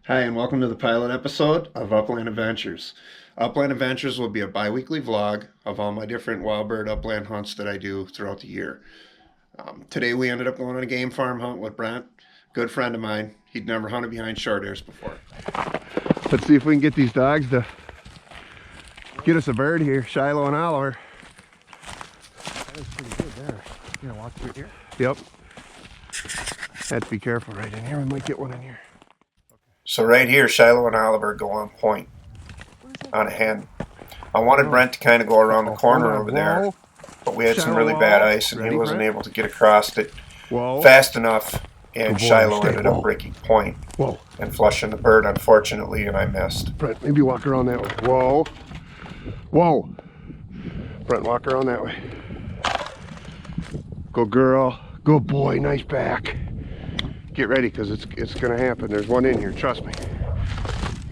Hi, and welcome to the pilot episode of Upland Adventures. Upland Adventures will be a bi-weekly vlog of all my different wild bird upland hunts that I do throughout the year. Today we ended up going on a game farm hunt with Brent, good friend of mine. He'd never hunted behind short hairs before. Let's see if we can get these dogs to get us a bird here, Shiloh and Oliver. That was pretty good there. You gonna walk through here? Yep. Have to be careful right in here. We might get one in here. So right here, Shiloh and Oliver go on point on a hen. I wanted Brent to kind of go around the corner over there, but we had some really bad ice and he wasn't able to get across it fast enough, and Shiloh ended up breaking point and flushing the bird, unfortunately, and I missed. Brent, maybe walk around that way. Whoa. Whoa. Brent, walk around that way. Good girl. Good boy. Nice back. Get ready, because it's going to happen. There's one in here, trust me.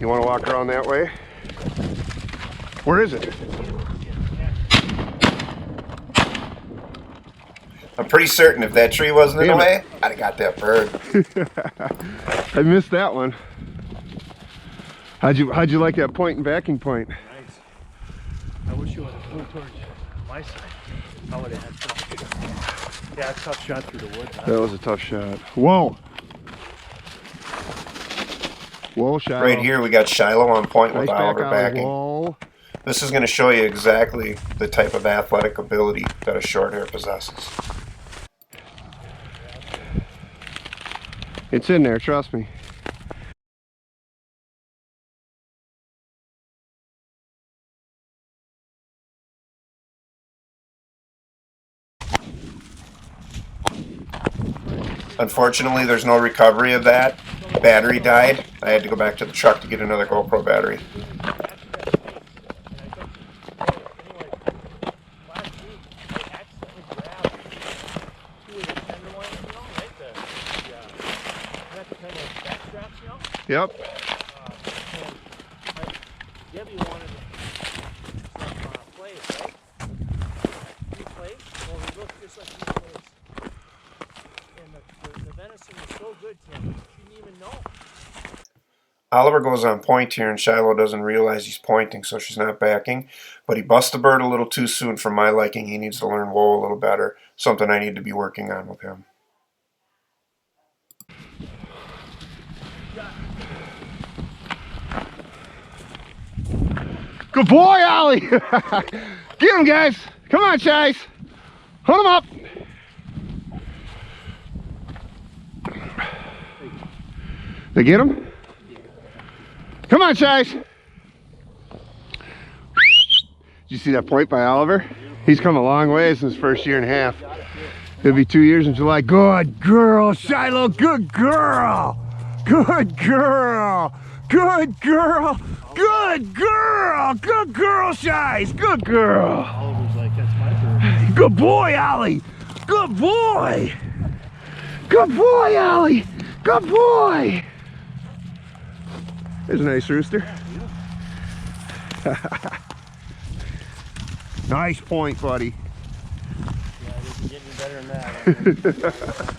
You want to walk around that way? Where is it? I'm pretty certain if that tree wasn't in the way, I'd have got that bird. I missed that one. How'd you like that point and backing point? Nice. I wish you would have flew towards my side. I would have had something. Yeah, tough shot through the woods. That was a tough shot. Whoa. Whoa, Shiloh. Right here we got Shiloh on point with Oliver backing. Whoa. This is going to show you exactly the type of athletic ability that a short hair possesses. It's in there, trust me. Unfortunately, there's no recovery of that. Battery died. I had to go back to the truck to get another GoPro battery. Yep. Debbie wanted some plates, right? These plates? Well, they look just like these plates. And the venison was so good, Tim. She didn't even know. Oliver goes on point here, and Shiloh doesn't realize he's pointing, so she's not backing. But he busts the bird a little too soon for my liking. He needs to learn whoa a little better. Something I need to be working on with him. Good boy, Ollie! Get him, guys! Come on, Chase! Hunt him up! They get him? Come on, Chase! Did you see that point by Oliver? He's come a long ways in his first year and a half. It'll be 2 years in July. Good girl, Shiloh! Good girl! Good girl! Good girl! Good girl! Good girl, Shies! Good girl! Oliver's like, that's my bird. Good boy, Ollie! Good boy! Good boy, Ollie! Good boy! There's a nice rooster. Nice point, buddy. Yeah, it doesn't get any better than that.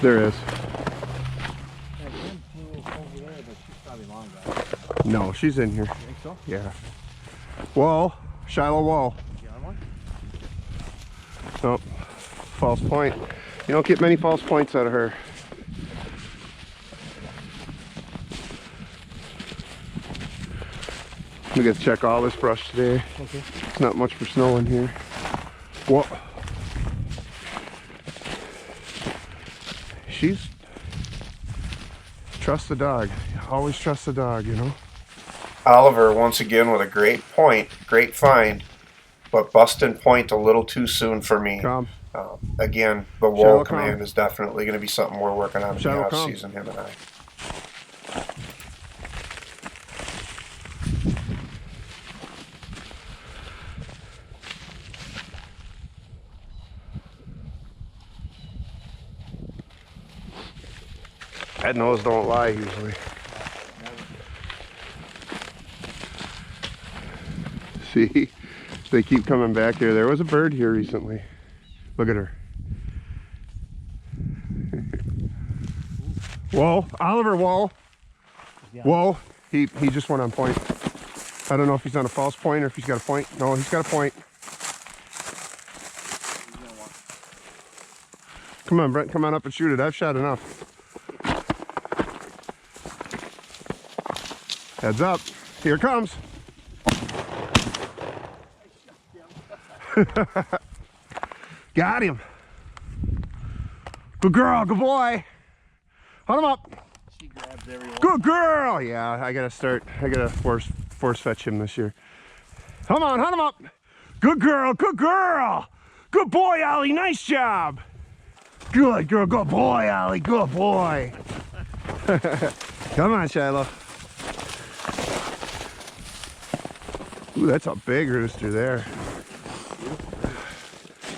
There is. That one flew over there, but she's probably long gone. No, she's in here. You think so? Yeah. Wall. Shiloh wall. You on one? Nope. False point. You don't get many false points out of her. We got to check all this brush today. Okay. It's not much for snow in here. What? She's... Trust the dog. Always trust the dog, you know? Oliver, once again, with a great point, great find, but busting point a little too soon for me. Again, the wall command is definitely going to be something we're working on in the off season, him and I. Head nose don't lie usually. See? They keep coming back here. There was a bird here recently. Look at her. Whoa, Oliver, whoa. Whoa, he just went on point. I don't know if he's on a false point or if he's got a point. No, he's got a point. Come on, Brent, come on up and shoot it. I've shot enough. Heads up. Here it comes. Got him. Good girl, good boy. Hunt him up. She grabs everyone. Good girl. Yeah, I gotta force fetch him this year. Come on, hunt him up. Good girl, good girl. Good boy, Ollie, nice job. Good girl, good boy, Ollie, good boy. Come on, Shiloh. Ooh, that's a big rooster there.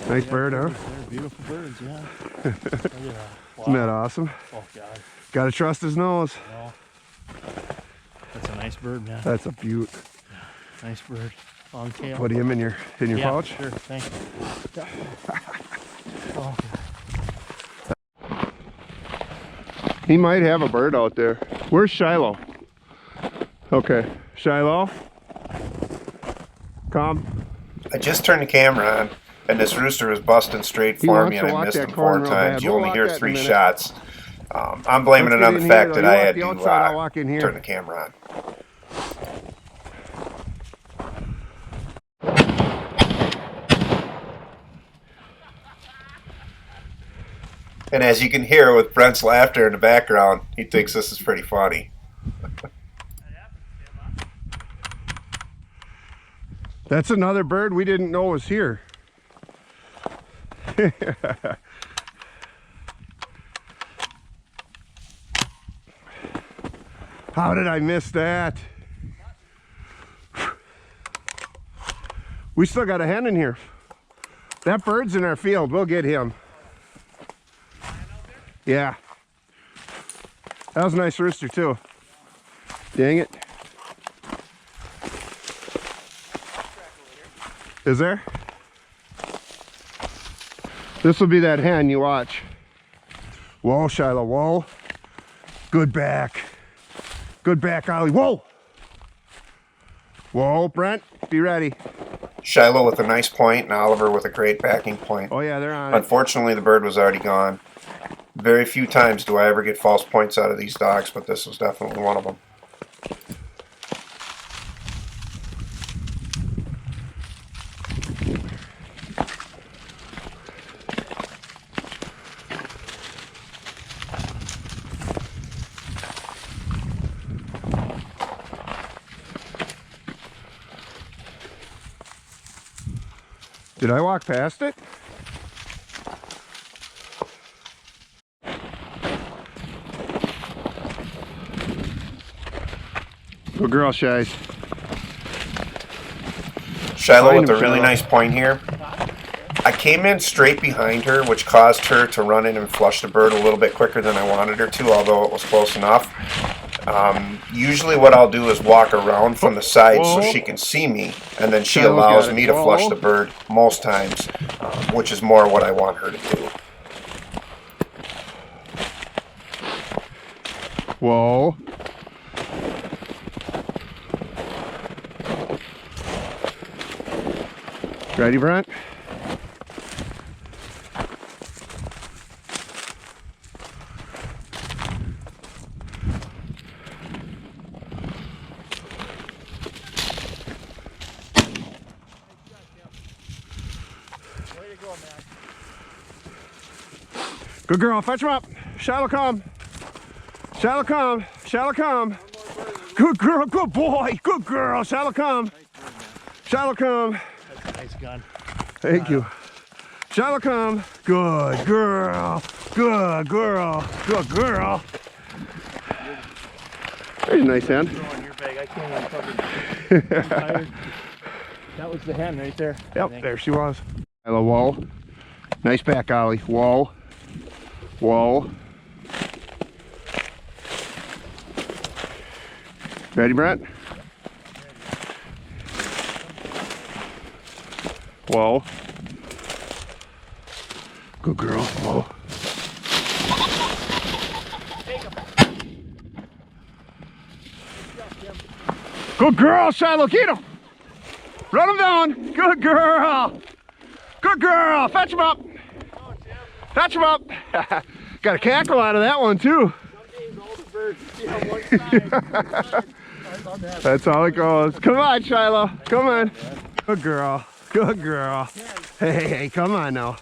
Nice bird, huh? They're beautiful birds, yeah. Wow. Isn't that awesome? Oh, God. Gotta trust his nose. No. That's a nice bird, man. That's a beaut. Nice bird. Long tail. Put him in your Yeah, pouch. sure. Thanks. Oh, He might have a bird out there. Where's Shiloh? Okay, Shiloh. Come. I just turned the camera on, and this rooster was busting straight He for wants me, to and I walk missed that him corn 4 real times. bad. You We'll only walk hear that in a 3 minute. shots. I'm blaming Let's it on get the in fact here, that though. I You walk had the to outside, I'll walk in here. turn the camera on. And as you can hear with Brent's laughter in the background, he thinks this is pretty funny. That's another bird we didn't know was here. How did I miss that? We still got a hen in here. That bird's in our field. We'll get him. Yeah. That was a nice rooster too. Dang it. Is there? This will be that hen, you watch. Whoa, Shiloh, whoa. Good back. Good back, Ollie. Whoa! Whoa, Brent, be ready. Shiloh with a nice point and Oliver with a great backing point. Oh yeah, they're on it. Unfortunately, the bird was already gone. Very few times do I ever get false points out of these dogs, but this was definitely one of them. Did I walk past it? Good girl, Shies. Shiloh Find with a him, really Shiloh. nice point here. I came in straight behind her, which caused her to run in and flush the bird a little bit quicker than I wanted her to, although it was close enough. Usually what I'll do is walk around from the side so she can see me, and then she Shiloh's allows got it. me to flush Whoa. the bird most times, which is more what I want her to do. Whoa. Ready, Brent? way to go, man. Good girl, fetch him up. Shiloh, come. Shiloh, come. Shiloh, come. Good girl, good boy. Good girl. Shiloh, come. Shiloh, come. That's a nice gun. Thank you. Shiloh, come. Good girl. Good girl. Good girl. There's a nice hen. Throw in your bag. I can't even cover. I'm tired. That was the hen right there. I Yep, think. there she was. Hello, whoa. Nice back, Ollie. Whoa. Whoa. Ready, Brent? Whoa. Good girl. Whoa. Good girl, Shiloh. Get him. Run him down. Good girl. Good girl. Fetch him up. Fetch him up. Got a cackle out of that one too. That's how it goes. Come on, Shiloh. Come on. Good girl. Good girl. Hey, come on now.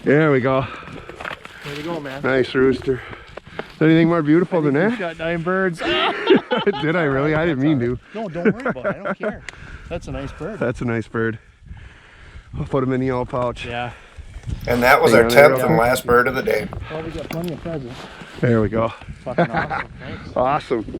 There we go. Way to go, man. Nice rooster. Is there anything more beautiful than that? Shot 9 birds. Did I really? I didn't mean to. No, don't worry about it. I don't care. That's a nice bird. That's a nice bird. I'll put him in the old pouch. Yeah. And that was our 10th and last bird of the day. Well, we got plenty of presents. There we go. Fucking awesome. Thanks. Awesome.